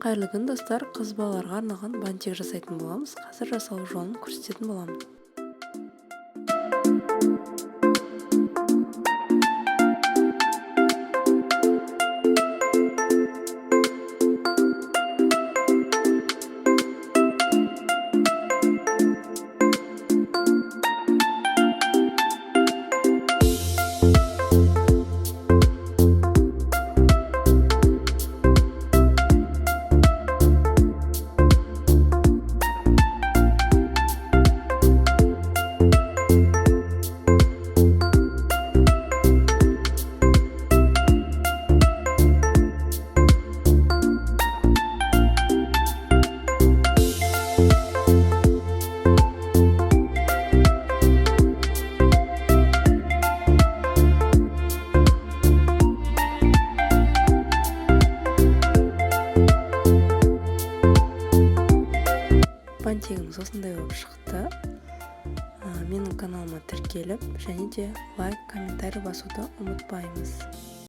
Қайырлы күн достар, қыз балаларға арналған бантик жасайтын боламыз. Қазір жасалу жолын көрсететін боламын. Бантигіміз осындай болып шықты. Менің каналыма тіркеліп және де лайк, комментарий басуды ұмытпаймыз.